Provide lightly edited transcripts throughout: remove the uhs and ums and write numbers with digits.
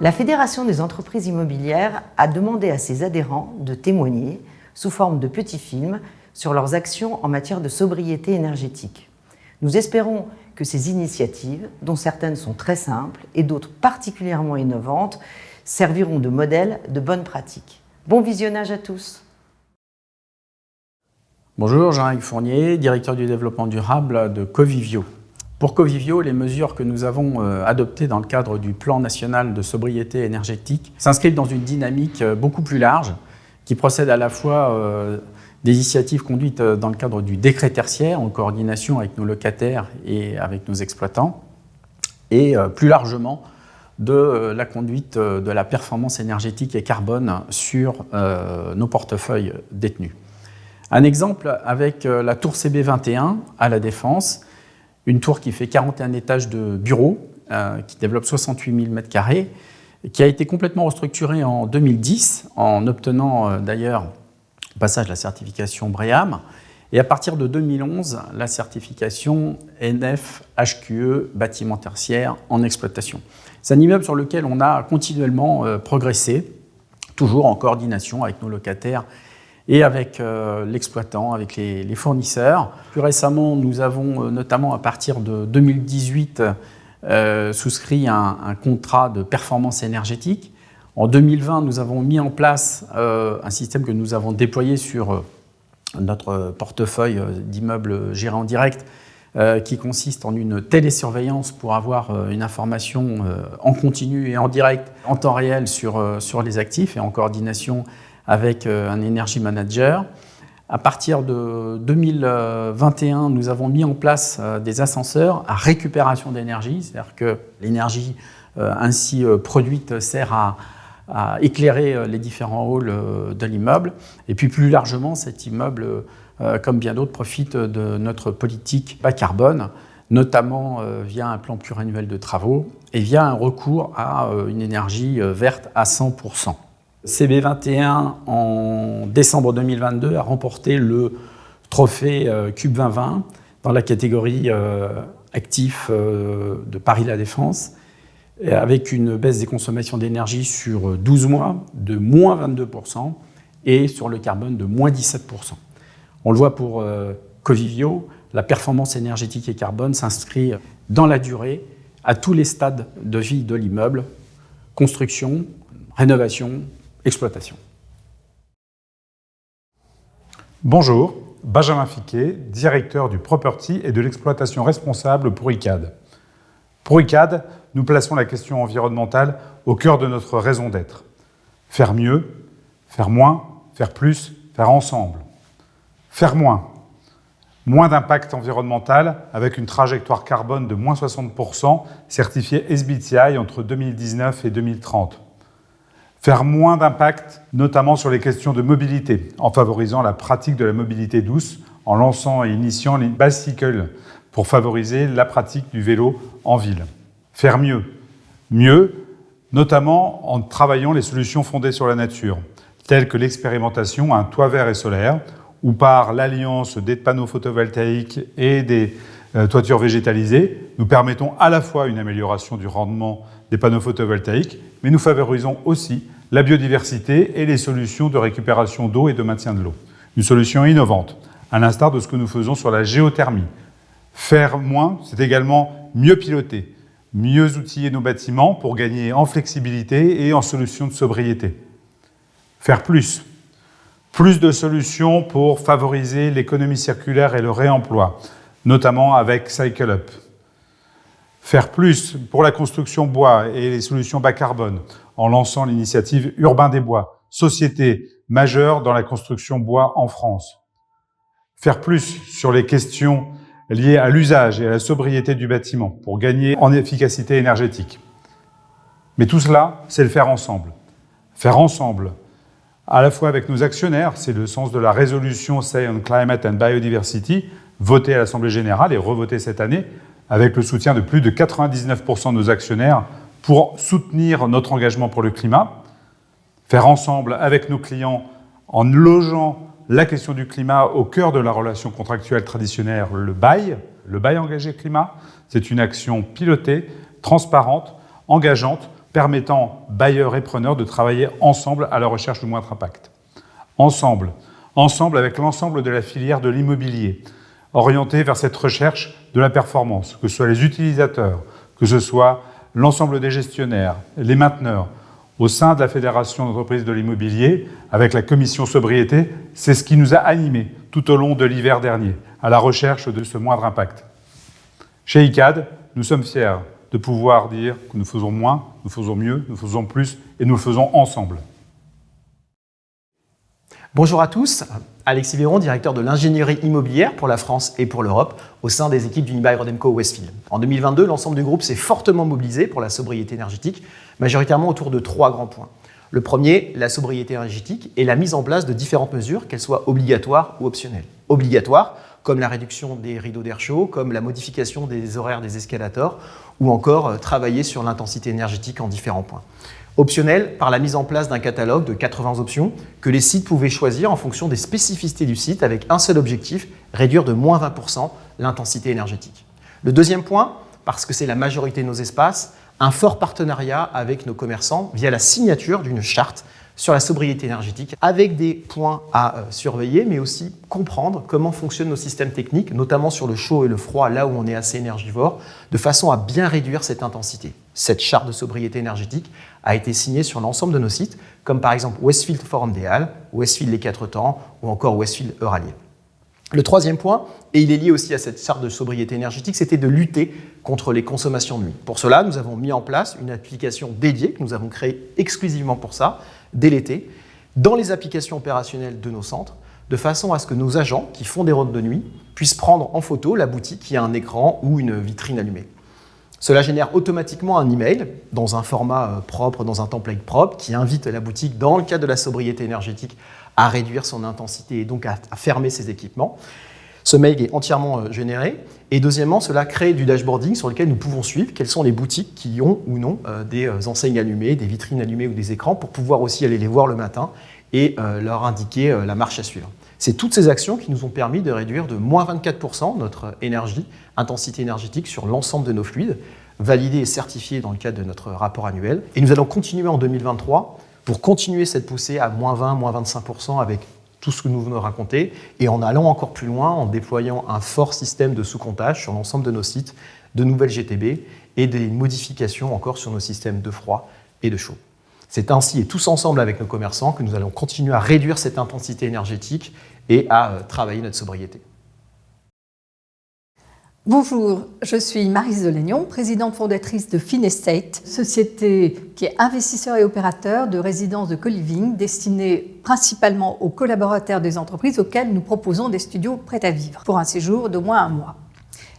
La Fédération des entreprises immobilières a demandé à ses adhérents de témoigner, sous forme de petits films, sur leurs actions en matière de sobriété énergétique. Nous espérons que ces initiatives, dont certaines sont très simples et d'autres particulièrement innovantes, serviront de modèle de bonnes pratiques. Bon visionnage à tous. Bonjour, Jean-Yves Fournier, directeur du développement durable de Covivio. Pour Covivio, les mesures que nous avons adoptées dans le cadre du plan national de sobriété énergétique s'inscrivent dans une dynamique beaucoup plus large qui procède à la fois des initiatives conduites dans le cadre du décret tertiaire en coordination avec nos locataires et avec nos exploitants et plus largement de la conduite de la performance énergétique et carbone sur nos portefeuilles détenus. Un exemple avec la tour CB21 à La Défense, une tour qui fait 41 étages de bureaux, qui développe 68 000 m², qui a été complètement restructurée en 2010, en obtenant d'ailleurs au passage la certification BREEAM, et à partir de 2011, la certification NF-HQE bâtiment tertiaire en exploitation. C'est un immeuble sur lequel on a continuellement progressé, toujours en coordination avec nos locataires et avec l'exploitant, avec les fournisseurs. Plus récemment, nous avons notamment à partir de 2018 souscrit un contrat de performance énergétique. En 2020, nous avons mis en place un système que nous avons déployé sur notre portefeuille d'immeubles gérés en direct, qui consiste en une télésurveillance pour avoir une information en continu et en direct, en temps réel sur les actifs et en coordination avec un energy manager. À partir de 2021, nous avons mis en place des ascenseurs à récupération d'énergie, c'est-à-dire que l'énergie ainsi produite sert à éclairer les différents halls de l'immeuble. Et puis plus largement, cet immeuble, comme bien d'autres, profite de notre politique bas carbone, notamment via un plan pluriannuel de travaux et via un recours à une énergie verte à 100%. CB21, en décembre 2022, a remporté le trophée Cube 2020 dans la catégorie actif de Paris-La Défense, avec une baisse des consommations d'énergie sur 12 mois de moins 22% et sur le carbone de moins 17%. On le voit pour Covivio, la performance énergétique et carbone s'inscrit dans la durée à tous les stades de vie de l'immeuble, construction, rénovation, exploitation. Bonjour, Benjamin Fiquet, directeur du property et de l'exploitation responsable pour ICAD. Pour ICAD, nous plaçons la question environnementale au cœur de notre raison d'être. Faire mieux, faire moins, faire plus, faire ensemble. Faire moins. Moins d'impact environnemental avec une trajectoire carbone de moins 60% certifiée SBTi entre 2019 et 2030. Faire moins d'impact, notamment sur les questions de mobilité, en favorisant la pratique de la mobilité douce, en lançant et initiant les bicycles pour favoriser la pratique du vélo en ville. Faire mieux. Mieux, notamment en travaillant les solutions fondées sur la nature, telles que l'expérimentation à un toit vert et solaire, ou par l'alliance des panneaux photovoltaïques et des toitures végétalisées, nous permettons à la fois une amélioration du rendement des panneaux photovoltaïques, mais nous favorisons aussi la biodiversité et les solutions de récupération d'eau et de maintien de l'eau. Une solution innovante, à l'instar de ce que nous faisons sur la géothermie. Faire moins, c'est également mieux piloter, mieux outiller nos bâtiments pour gagner en flexibilité et en solutions de sobriété. Faire plus. Plus de solutions pour favoriser l'économie circulaire et le réemploi, notamment avec Cycle Up. Faire plus pour la construction bois et les solutions bas carbone, en lançant l'initiative Urbain des Bois, société majeure dans la construction bois en France. Faire plus sur les questions liées à l'usage et à la sobriété du bâtiment pour gagner en efficacité énergétique. Mais tout cela, c'est le faire ensemble. Faire ensemble, à la fois avec nos actionnaires, c'est le sens de la résolution Say on Climate and Biodiversity, votée à l'Assemblée Générale et revotée cette année, avec le soutien de plus de 99% de nos actionnaires pour soutenir notre engagement pour le climat. Faire ensemble avec nos clients en logeant la question du climat au cœur de la relation contractuelle traditionnelle, le bail engagé climat. C'est une action pilotée, transparente, engageante permettant bailleurs et preneurs de travailler ensemble à la recherche du moindre impact. Ensemble avec l'ensemble de la filière de l'immobilier, orientée vers cette recherche de la performance, que ce soit les utilisateurs, que ce soit l'ensemble des gestionnaires, les mainteneurs, au sein de la Fédération d'entreprises de l'immobilier, avec la commission sobriété, c'est ce qui nous a animés tout au long de l'hiver dernier, à la recherche de ce moindre impact. Chez ICAD, nous sommes fiers de pouvoir dire que nous faisons moins, nous faisons mieux, nous faisons plus et nous le faisons ensemble. Bonjour à tous, Alexis Véron, directeur de l'ingénierie immobilière pour la France et pour l'Europe au sein des équipes d'Unibail-Rodamco Westfield. En 2022, l'ensemble du groupe s'est fortement mobilisé pour la sobriété énergétique, majoritairement autour de 3 grands points. Le premier, la sobriété énergétique et la mise en place de différentes mesures, qu'elles soient obligatoires ou optionnelles. Obligatoires, comme la réduction des rideaux d'air chaud, comme la modification des horaires des escalators, ou encore travailler sur l'intensité énergétique en différents points. Optionnel, par la mise en place d'un catalogue de 80 options que les sites pouvaient choisir en fonction des spécificités du site avec un seul objectif, réduire de moins 20% l'intensité énergétique. Le deuxième point, parce que c'est la majorité de nos espaces, un fort partenariat avec nos commerçants via la signature d'une charte sur la sobriété énergétique avec des points à surveiller, mais aussi comprendre comment fonctionnent nos systèmes techniques, notamment sur le chaud et le froid, là où on est assez énergivore, de façon à bien réduire cette intensité. Cette charte de sobriété énergétique a été signée sur l'ensemble de nos sites, comme par exemple Westfield Forum des Halles, Westfield Les Quatre Temps ou encore Westfield Euralier. Le troisième point, et il est lié aussi à cette charte de sobriété énergétique, c'était de lutter contre les consommations de nuit. Pour cela, nous avons mis en place une application dédiée que nous avons créée exclusivement pour ça, dès l'été, dans les applications opérationnelles de nos centres, de façon à ce que nos agents qui font des rondes de nuit puissent prendre en photo la boutique qui a un écran ou une vitrine allumée. Cela génère automatiquement un email dans un format propre, dans un template propre, qui invite la boutique, dans le cadre de la sobriété énergétique, à réduire son intensité et donc à fermer ses équipements. Ce mail est entièrement généré. Et deuxièmement, cela crée du dashboarding sur lequel nous pouvons suivre quelles sont les boutiques qui ont ou non des enseignes allumées, des vitrines allumées ou des écrans pour pouvoir aussi aller les voir le matin et leur indiquer la marche à suivre. C'est toutes ces actions qui nous ont permis de réduire de moins 24% notre intensité énergétique sur l'ensemble de nos fluides, validés et certifiés dans le cadre de notre rapport annuel. Et nous allons continuer en 2023 pour continuer cette poussée à moins 20, moins 25% avec tout ce que nous venons de raconter, et en allant encore plus loin, en déployant un fort système de sous-comptage sur l'ensemble de nos sites, de nouvelles GTB, et des modifications encore sur nos systèmes de froid et de chaud. C'est ainsi, et tous ensemble avec nos commerçants, que nous allons continuer à réduire cette intensité énergétique et à travailler notre sobriété. Bonjour, je suis Maryse Delignon, présidente fondatrice de Finestate, société qui est investisseur et opérateur de résidences de co-living destinées principalement aux collaborateurs des entreprises auxquelles nous proposons des studios prêts à vivre pour un séjour d'au moins 1 mois.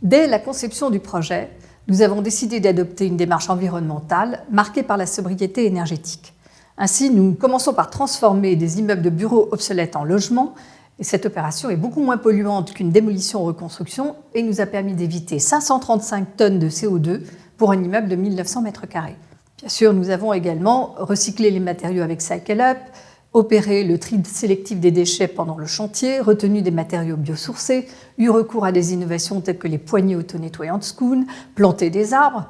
Dès la conception du projet, nous avons décidé d'adopter une démarche environnementale marquée par la sobriété énergétique. Ainsi, nous commençons par transformer des immeubles de bureaux obsolètes en logements. Et cette opération est beaucoup moins polluante qu'une démolition ou reconstruction et nous a permis d'éviter 535 tonnes de CO2 pour un immeuble de 1900 mètres carrés. Bien sûr, nous avons également recyclé les matériaux avec Cycle Up, opéré le tri sélectif des déchets pendant le chantier, retenu des matériaux biosourcés, eu recours à des innovations telles que les poignées auto-nettoyantes Skoon, planté des arbres.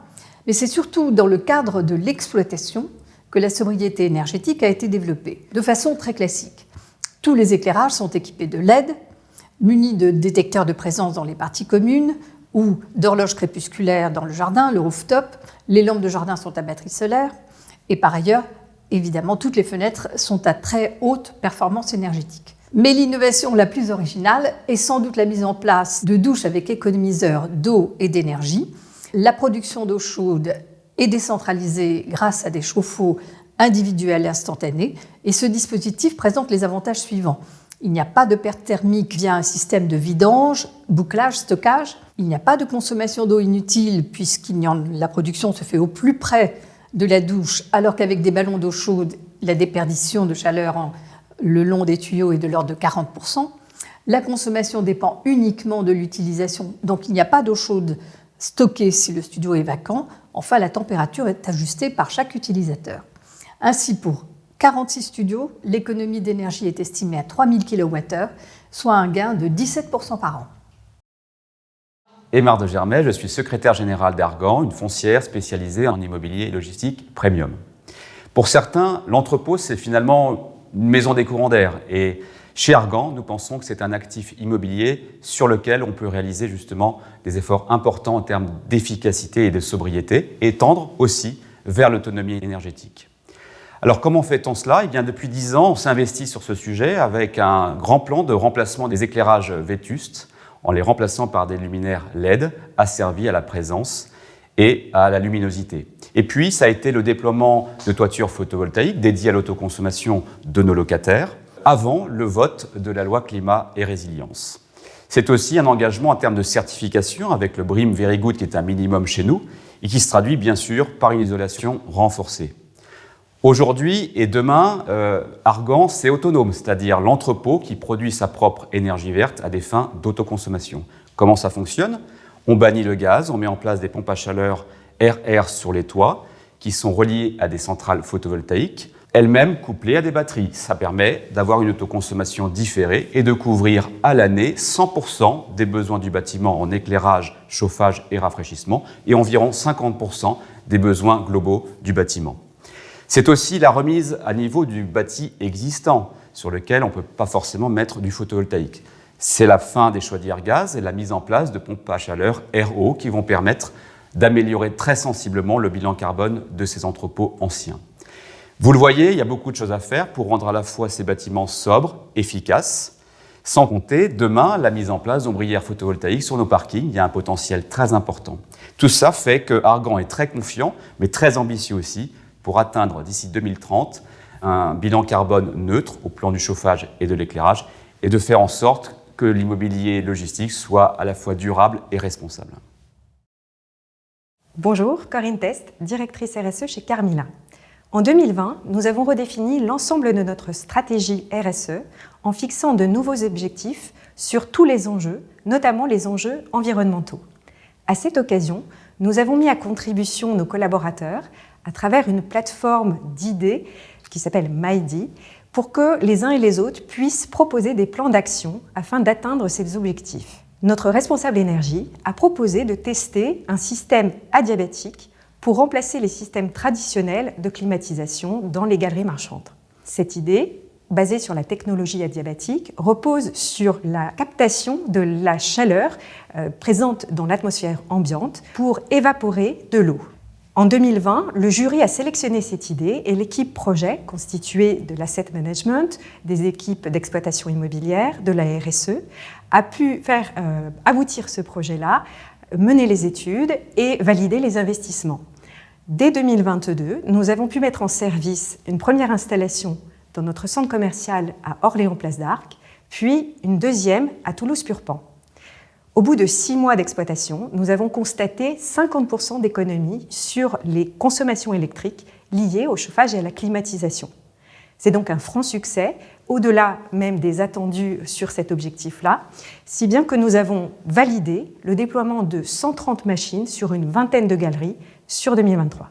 Mais c'est surtout dans le cadre de l'exploitation que la sobriété énergétique a été développée, de façon très classique. Tous les éclairages sont équipés de LED, munis de détecteurs de présence dans les parties communes ou d'horloges crépusculaires dans le jardin, le rooftop. Les lampes de jardin sont à batterie solaire. Et par ailleurs, évidemment, toutes les fenêtres sont à très haute performance énergétique. Mais l'innovation la plus originale est sans doute la mise en place de douches avec économiseurs d'eau et d'énergie. La production d'eau chaude est décentralisée grâce à des chauffe-eau individuels et instantanés, et ce dispositif présente les avantages suivants. Il n'y a pas de perte thermique via un système de vidange, bouclage, stockage. Il n'y a pas de consommation d'eau inutile puisque la production se fait au plus près de la douche, alors qu'avec des ballons d'eau chaude, la déperdition de chaleur le long des tuyaux est de l'ordre de 40%. La consommation dépend uniquement de l'utilisation, donc il n'y a pas d'eau chaude stockée si le studio est vacant. Enfin, la température est ajustée par chaque utilisateur. Ainsi, pour 46 studios, l'économie d'énergie est estimée à 3000 kWh, soit un gain de 17% par an. Aymar de Germay, je suis secrétaire général d'Argan, une foncière spécialisée en immobilier et logistique premium. Pour certains, l'entrepôt, c'est finalement une maison des courants d'air. Et chez Argan, nous pensons que c'est un actif immobilier sur lequel on peut réaliser justement des efforts importants en termes d'efficacité et de sobriété, et tendre aussi vers l'autonomie énergétique. Alors comment fait-on cela ? Eh bien, depuis 10 ans, on s'investit sur ce sujet avec un grand plan de remplacement des éclairages vétustes en les remplaçant par des luminaires LED asservis à la présence et à la luminosité. Et puis, ça a été le déploiement de toitures photovoltaïques dédiées à l'autoconsommation de nos locataires avant le vote de la loi climat et résilience. C'est aussi un engagement en termes de certification avec le BREEAM Very Good qui est un minimum chez nous et qui se traduit bien sûr par une isolation renforcée. Aujourd'hui et demain, Argan, c'est autonome, c'est-à-dire l'entrepôt qui produit sa propre énergie verte à des fins d'autoconsommation. Comment ça fonctionne ? On bannit le gaz, on met en place des pompes à chaleur RR sur les toits qui sont reliées à des centrales photovoltaïques, elles-mêmes couplées à des batteries. Ça permet d'avoir une autoconsommation différée et de couvrir à l'année 100% des besoins du bâtiment en éclairage, chauffage et rafraîchissement et environ 50% des besoins globaux du bâtiment. C'est aussi la remise à niveau du bâti existant sur lequel on ne peut pas forcément mettre du photovoltaïque. C'est la fin des chaudières gaz et la mise en place de pompes à chaleur RO qui vont permettre d'améliorer très sensiblement le bilan carbone de ces entrepôts anciens. Vous le voyez, il y a beaucoup de choses à faire pour rendre à la fois ces bâtiments sobres, efficaces, sans compter demain la mise en place d'ombrières photovoltaïques sur nos parkings. Il y a un potentiel très important. Tout ça fait que Argan est très confiant, mais très ambitieux aussi, pour atteindre d'ici 2030 un bilan carbone neutre au plan du chauffage et de l'éclairage et de faire en sorte que l'immobilier logistique soit à la fois durable et responsable. Bonjour, Corinne Test, directrice RSE chez Carmila. En 2020, nous avons redéfini l'ensemble de notre stratégie RSE en fixant de nouveaux objectifs sur tous les enjeux, notamment les enjeux environnementaux. À cette occasion, nous avons mis à contribution nos collaborateurs à travers une plateforme d'idées qui s'appelle MyD, pour que les uns et les autres puissent proposer des plans d'action afin d'atteindre ces objectifs. Notre responsable énergie a proposé de tester un système adiabatique pour remplacer les systèmes traditionnels de climatisation dans les galeries marchandes. Cette idée, basée sur la technologie adiabatique, repose sur la captation de la chaleur présente dans l'atmosphère ambiante pour évaporer de l'eau. En 2020, le jury a sélectionné cette idée et l'équipe projet, constituée de l'asset management, des équipes d'exploitation immobilière, de la RSE, a pu faire aboutir ce projet-là, mener les études et valider les investissements. Dès 2022, nous avons pu mettre en service une première installation dans notre centre commercial à Orléans-Place d'Arc, puis une deuxième à Toulouse-Purpan. Au bout de 6 mois d'exploitation, nous avons constaté 50% d'économies sur les consommations électriques liées au chauffage et à la climatisation. C'est donc un franc succès, au-delà même des attendus sur cet objectif-là, si bien que nous avons validé le déploiement de 130 machines sur une vingtaine de galeries sur 2023.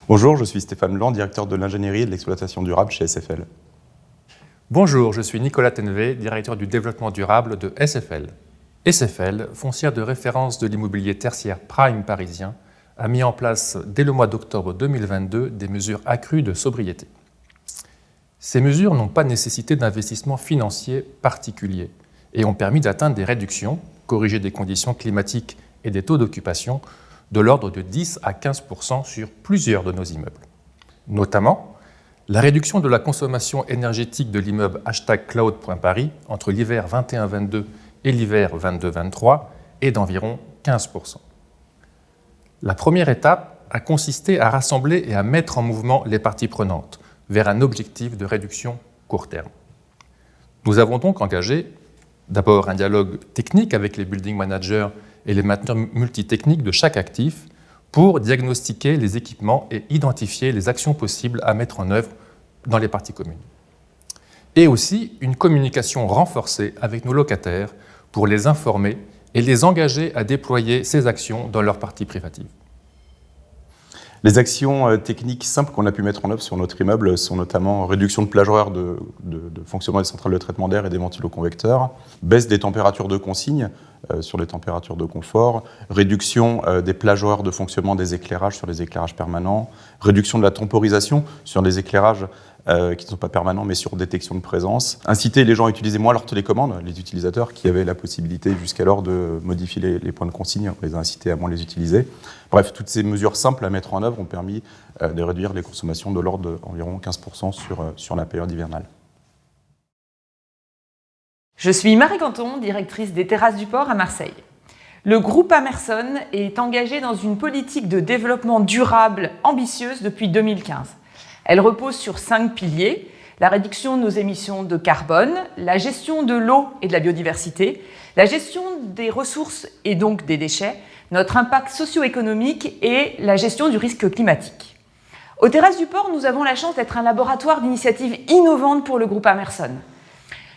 Bonjour, je suis Stéphane Blanc, directeur de l'ingénierie et de l'exploitation durable chez SFL. Bonjour, je suis Nicolas Tenvé, directeur du développement durable de SFL. SFL, foncière de référence de l'immobilier tertiaire prime parisien, a mis en place dès le mois d'octobre 2022 des mesures accrues de sobriété. Ces mesures n'ont pas nécessité d'investissement financier particulier et ont permis d'atteindre des réductions, corriger des conditions climatiques et des taux d'occupation de l'ordre de 10 à 15% sur plusieurs de nos immeubles. Notamment, la réduction de la consommation énergétique de l'immeuble #cloud.paris entre l'hiver 21-22 et l'hiver 22-23 est d'environ 15%. La première étape a consisté à rassembler et à mettre en mouvement les parties prenantes vers un objectif de réduction court terme. Nous avons donc engagé d'abord un dialogue technique avec les building managers et les mainteneurs multitechniques de chaque actif pour diagnostiquer les équipements et identifier les actions possibles à mettre en œuvre dans les parties communes. Et aussi une communication renforcée avec nos locataires pour les informer et les engager à déployer ces actions dans leurs parties privatives. Les actions techniques simples qu'on a pu mettre en œuvre sur notre immeuble sont notamment réduction de plage horaire de fonctionnement des centrales de traitement d'air et des ventiloconvecteurs, baisse des températures de consigne sur les températures de confort, réduction des plages horaires de fonctionnement des éclairages sur les éclairages permanents, réduction de la temporisation sur les éclairages qui ne sont pas permanents mais sur détection de présence, inciter les gens à utiliser moins leur télécommande, les utilisateurs qui avaient la possibilité jusqu'alors de modifier les points de consigne, on les a incités à moins les utiliser. Bref, toutes ces mesures simples à mettre en œuvre ont permis de réduire les consommations de l'ordre d'environ 15% sur la période hivernale. Je suis Marie Canton, directrice des Terrasses du Port à Marseille. Le groupe Amerson est engagé dans une politique de développement durable ambitieuse depuis 2015. Elle repose sur 5 piliers: la réduction de nos émissions de carbone, la gestion de l'eau et de la biodiversité, la gestion des ressources et donc des déchets, notre impact socio-économique et la gestion du risque climatique. Aux Terrasses du Port, nous avons la chance d'être un laboratoire d'initiatives innovantes pour le groupe Amerson.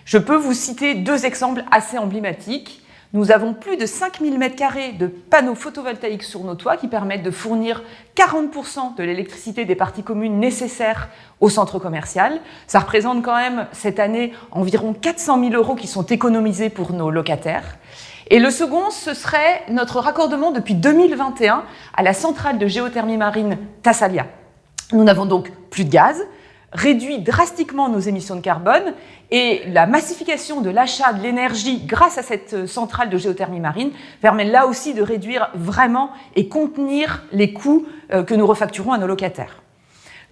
Je peux vous citer 2 exemples assez emblématiques. Nous avons plus de 5000 m² de panneaux photovoltaïques sur nos toits qui permettent de fournir 40% de l'électricité des parties communes nécessaires au centre commercial. Ça représente quand même cette année environ 400 000 € qui sont économisés pour nos locataires. Et le second, ce serait notre raccordement depuis 2021 à la centrale de géothermie marine Tassalia. Nous n'avons donc plus de gaz, réduit drastiquement nos émissions de carbone, et la massification de l'achat de l'énergie grâce à cette centrale de géothermie marine permet là aussi de réduire vraiment et contenir les coûts que nous refacturons à nos locataires.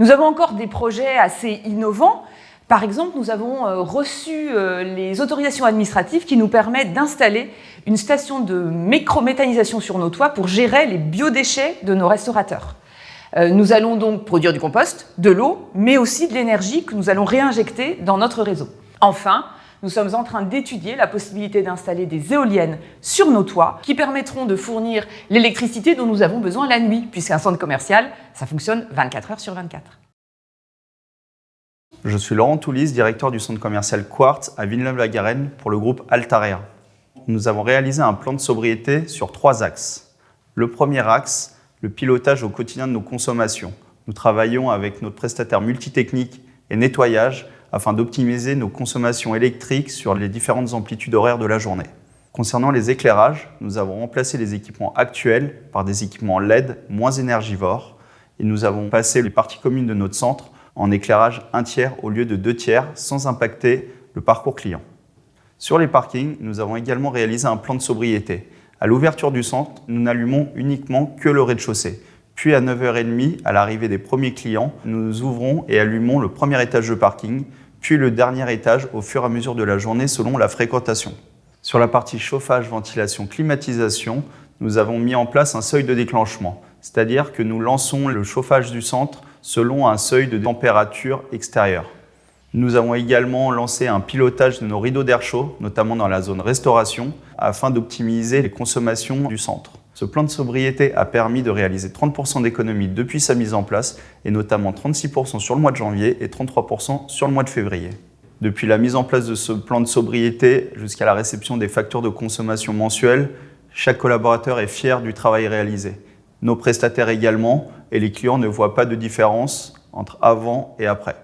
Nous avons encore des projets assez innovants. Par exemple, nous avons reçu les autorisations administratives qui nous permettent d'installer une station de microméthanisation sur nos toits pour gérer les biodéchets de nos restaurateurs. Nous allons donc produire du compost, de l'eau, mais aussi de l'énergie que nous allons réinjecter dans notre réseau. Enfin, nous sommes en train d'étudier la possibilité d'installer des éoliennes sur nos toits qui permettront de fournir l'électricité dont nous avons besoin la nuit, puisqu'un centre commercial, ça fonctionne 24 heures sur 24. Je suis Laurent Toulis, directeur du centre commercial Quartz à Villeneuve-la-Garenne pour le groupe Altarea. Nous avons réalisé un plan de sobriété sur 3 axes. Le premier axe, le pilotage au quotidien de nos consommations. Nous travaillons avec notre prestataire multitechnique et nettoyage afin d'optimiser nos consommations électriques sur les différentes amplitudes horaires de la journée. Concernant les éclairages, nous avons remplacé les équipements actuels par des équipements LED moins énergivores et nous avons passé les parties communes de notre centre en éclairage 1/3 au lieu de 2/3 sans impacter le parcours client. Sur les parkings, nous avons également réalisé un plan de sobriété. À l'ouverture du centre, nous n'allumons uniquement que le rez-de-chaussée. Puis à 9h30, à l'arrivée des premiers clients, nous ouvrons et allumons le premier étage de parking, puis le dernier étage au fur et à mesure de la journée selon la fréquentation. Sur la partie chauffage, ventilation, climatisation, nous avons mis en place un seuil de déclenchement, c'est-à-dire que nous lançons le chauffage du centre selon un seuil de température extérieure. Nous avons également lancé un pilotage de nos rideaux d'air chaud, notamment dans la zone restauration, afin d'optimiser les consommations du centre. Ce plan de sobriété a permis de réaliser 30% d'économies depuis sa mise en place, et notamment 36% sur le mois de janvier et 33% sur le mois de février. Depuis la mise en place de ce plan de sobriété jusqu'à la réception des factures de consommation mensuelles, chaque collaborateur est fier du travail réalisé. Nos prestataires également, et les clients ne voient pas de différence entre avant et après.